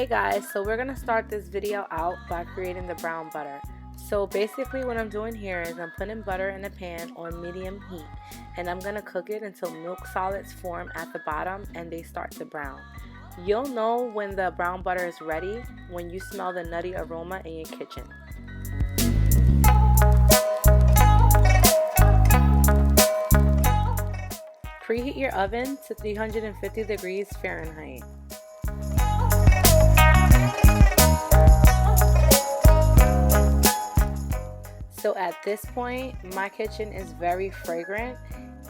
Hey guys, so we're gonna start this video out by creating the brown butter. So basically what I'm doing here is I'm putting butter in a pan on medium heat, and I'm gonna cook it until milk solids form at the bottom and they start to brown. You'll know when the brown butter is ready when you smell the nutty aroma in your kitchen. Preheat your oven to 350 degrees Fahrenheit. So at this point, my kitchen is very fragrant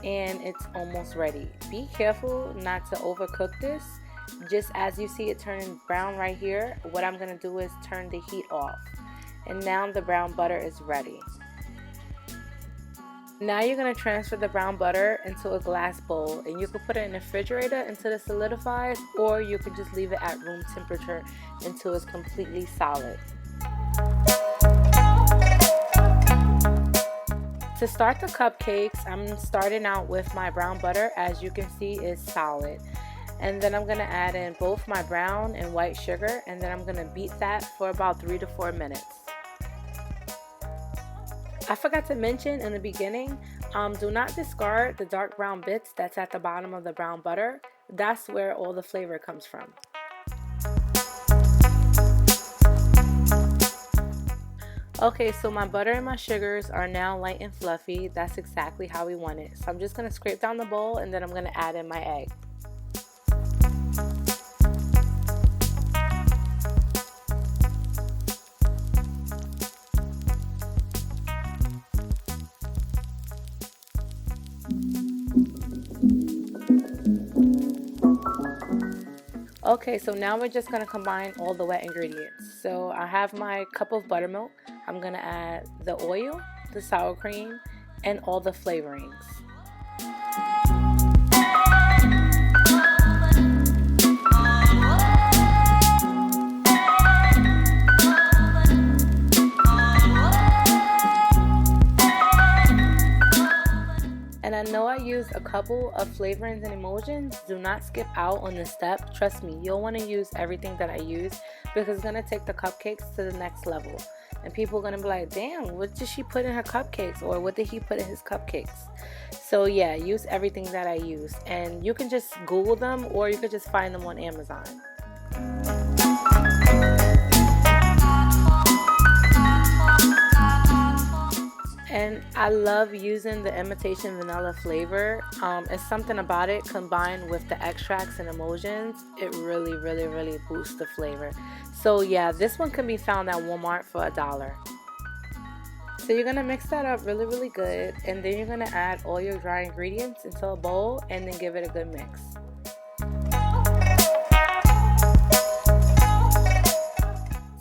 and it's almost ready. Be careful not to overcook this. Just as you see it turning brown right here, what I'm gonna do is turn the heat off. And now the brown butter is ready. Now you're going to transfer the brown butter into a glass bowl, and you can put it in the refrigerator until it solidifies, or you can just leave it at room temperature until it's completely solid. To start the cupcakes, I'm starting out with my brown butter. As you can see, is solid. And then I'm going to add in both my brown and white sugar, and then I'm going to beat that for about 3 to 4 minutes. I forgot to mention in the beginning, do not discard the dark brown bits that's at the bottom of the brown butter. That's where all the flavor comes from. Okay, so my butter and my sugars are now light and fluffy. That's exactly how we want it. So I'm just going to scrape down the bowl, and then I'm going to add in my egg. Okay, so now we're just going to combine all the wet ingredients. So I have my cup of buttermilk. I'm going to add the oil, the sour cream, and all the flavorings. And I know I used a couple of flavorings and emulsions. Do not skip out on this step. Trust me, you'll want to use everything that I use because it's going to take the cupcakes to the next level. And people are going to be like, damn, what did she put in her cupcakes? Or what did he put in his cupcakes? So yeah, use everything that I use. And you can just Google them, or you could just find them on Amazon. And I love using the imitation vanilla flavor. It's something about it combined with the extracts and emulsions. It really boosts the flavor. So yeah, this one can be found at Walmart for $1. So you're gonna mix that up really good, and then you're gonna add all your dry ingredients into a bowl and then give it a good mix.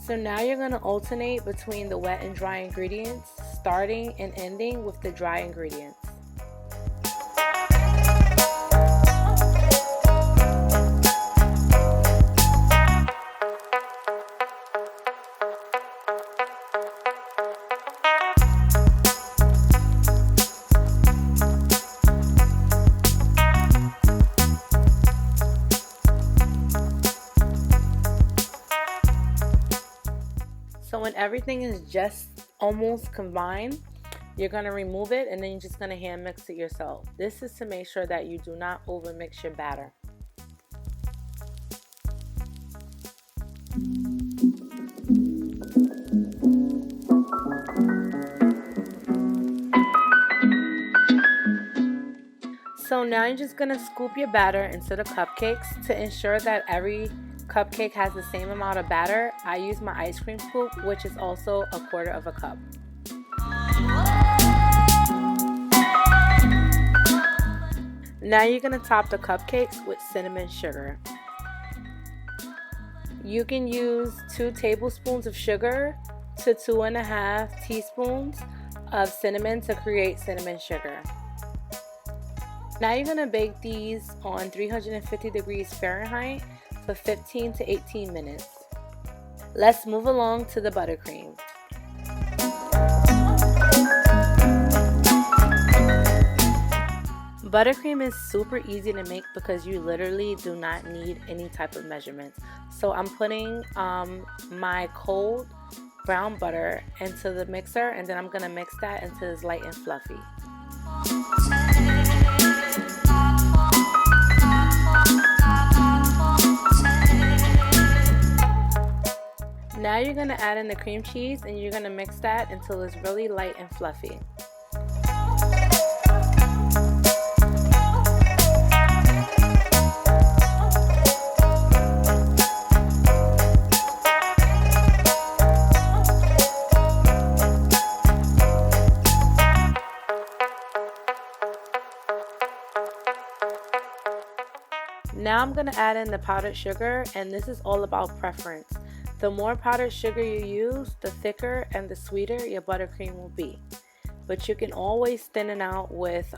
So now you're going to alternate between the wet and dry ingredients, starting and ending with the dry ingredients. So when everything is just almost combined, you're going to remove it, and then you're just going to hand mix it yourself. This is to make sure that you do not over mix your batter. So now you're just going to scoop your batter into the cupcakes to ensure that every cupcake has the same amount of batter. I use my ice cream scoop, which is also 1/4 cup. Now you're going to top the cupcakes with cinnamon sugar. You can use 2 tablespoons of sugar to 2.5 teaspoons of cinnamon to create cinnamon sugar. Now you're going to bake these on 350 degrees Fahrenheit for 15 to 18 minutes. Let's move along to the buttercream. Buttercream is super easy to make because you literally do not need any type of measurements. So I'm putting my cold brown butter into the mixer, and then I'm going to mix that until it's light and fluffy. Now you're going to add in the cream cheese, and you're going to mix that until it's really light and fluffy. Now I'm going to add in the powdered sugar, and this is all about preference. The more powdered sugar you use, the thicker and the sweeter your buttercream will be. But you can always thin it out with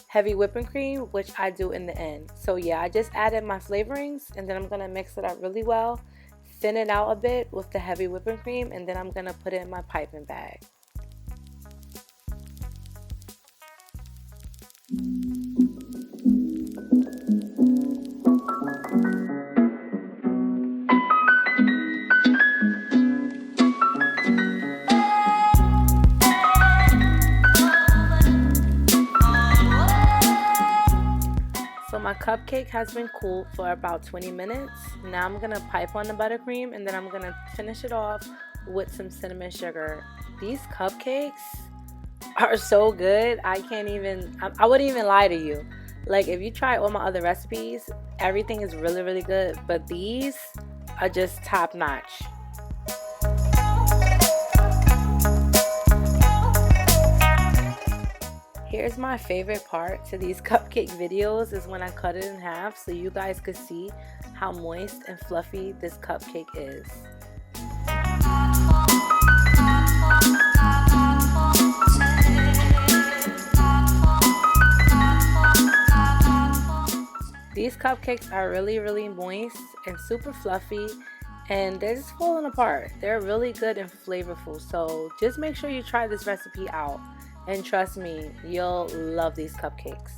heavy whipping cream, which I do in the end. So yeah, I just added my flavorings, and then I'm going to mix it up really well, thin it out a bit with the heavy whipping cream, and then I'm going to put it in my piping bag. So my cupcake has been cooled for about 20 minutes. Now I'm going to pipe on the buttercream, and then I'm going to finish it off with some cinnamon sugar. These cupcakes are so good. I wouldn't even lie to you. Like, if you try all my other recipes, everything is really, really good. But these are just top notch. Here's my favorite part to these cupcake videos is when I cut it in half so you guys could see how moist and fluffy this cupcake is. These cupcakes are really, really moist and super fluffy, and they're just falling apart. They're really good and flavorful, so just make sure you try this recipe out. And trust me, you'll love these cupcakes.